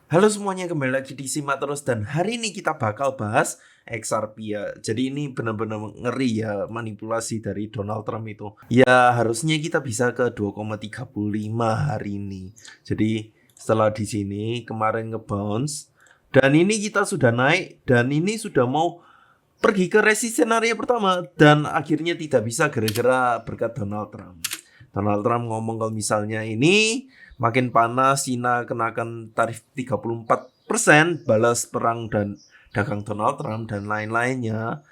Halo semuanya, kembali lagi di Simak Terus dan hari ini kita bakal bahas XRP ya. Jadi ini benar-benar ngeri ya manipulasi dari Donald Trump itu. Ya harusnya kita bisa ke 2,35 hari ini. Jadi setelah di sini kemarin ngebounce dan ini kita sudah naik dan ini sudah mau pergi ke resisten area pertama dan akhirnya tidak bisa gara-gara berkat Donald Trump. Donald Trump ngomong kalau misalnya ini makin panas, Cina kenakan tarif 34%, balas perang dan dagang Donald Trump dan lain-lainnya.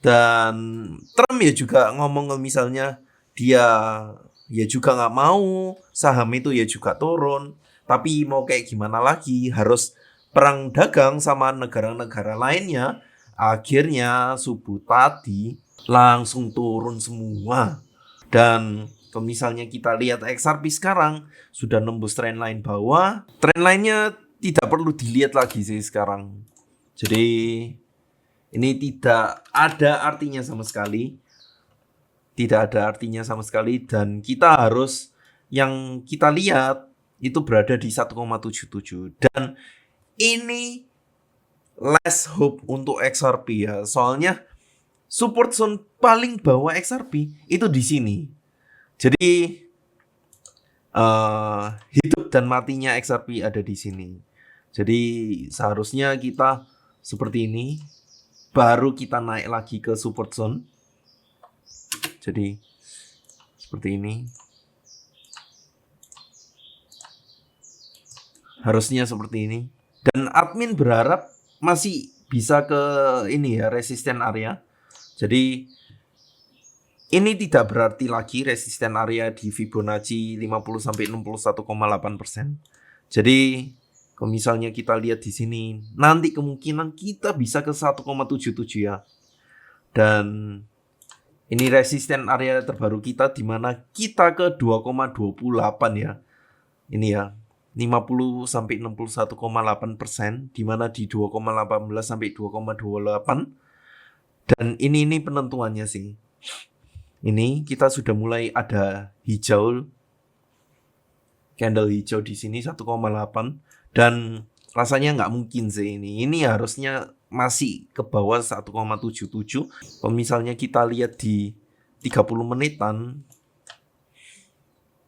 Dan Trump ya juga ngomong kalau misalnya dia ya juga nggak mau saham itu ya juga turun. Tapi mau kayak gimana lagi, harus perang dagang sama negara-negara lainnya. Akhirnya subuh tadi langsung turun semua. Dan kalau misalnya kita lihat XRP sekarang sudah nembus trendline bawah, trendline-nya tidak perlu dilihat lagi sih sekarang. Jadi ini tidak ada artinya sama sekali. Tidak ada artinya sama sekali dan kita harus yang kita lihat itu berada di 1,77 dan ini less hope untuk XRP ya. Soalnya support zone paling bawah XRP itu di sini. Jadi hidup dan matinya XRP ada di sini. Jadi seharusnya kita seperti ini, baru kita naik lagi ke support zone. Jadi seperti ini. Harusnya seperti ini. Dan admin berharap masih bisa ke ini ya, resisten area. Jadi ini tidak berarti lagi resisten area di Fibonacci 50 sampai 61,8%. Jadi kalau misalnya kita lihat di sini, nanti kemungkinan kita bisa ke 1,77 ya. Dan ini resisten area terbaru kita di mana kita ke 2,28 ya. Ini ya, 50 sampai 61,8%, di mana di 2,18 sampai 2,28. Dan ini penentuannya sih. Ini kita sudah mulai ada hijau, candle hijau di sini 1,8 dan rasanya nggak mungkin sih ini. Ini harusnya masih ke bawah 1,77. Kalau misalnya kita lihat di 30 menitan,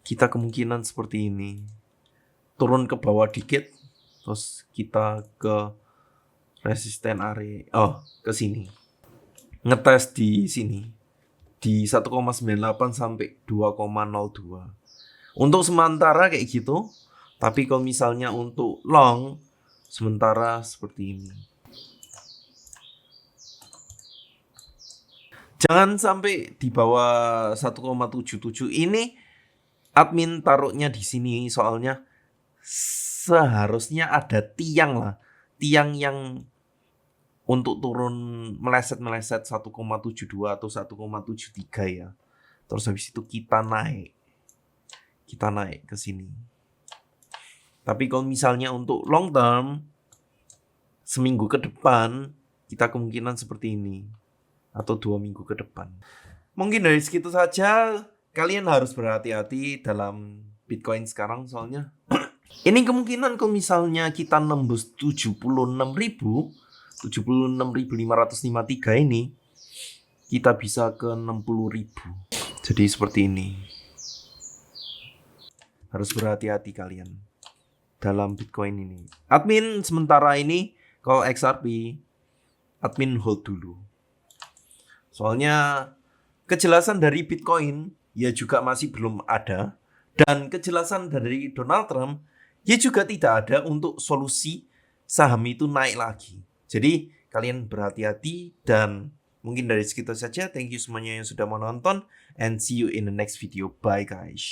kita kemungkinan seperti ini. Turun ke bawah dikit, terus kita ke resisten area. Oh, ke sini. Ngetes di sini. Di 1,98 sampai 2,02. Untuk sementara kayak gitu. Tapi kalau misalnya untuk long, sementara seperti ini. Jangan sampai di bawah 1,77. Ini admin taruhnya di sini soalnya seharusnya ada tiang lah. Tiang yang untuk turun meleset 1,72 atau 1,73 ya. Terus habis itu kita naik ke sini. Tapi kalau misalnya untuk long term, seminggu ke depan, kita kemungkinan seperti ini. Atau 2 minggu ke depan. Mungkin dari segitu saja, kalian harus berhati-hati dalam Bitcoin sekarang soalnya. Ini kemungkinan kalau misalnya kita nembus 76.553 ini, kita bisa ke 60.000. Jadi seperti ini. Harus berhati-hati kalian dalam Bitcoin ini. Admin sementara ini kalau XRP, admin hold dulu. Soalnya kejelasan dari Bitcoin ya juga masih belum ada. Dan kejelasan dari Donald Trump ya juga tidak ada untuk solusi saham itu naik lagi. Jadi kalian berhati-hati dan mungkin dari segitu saja. Thank you semuanya yang sudah menonton and see you in the next video. Bye guys.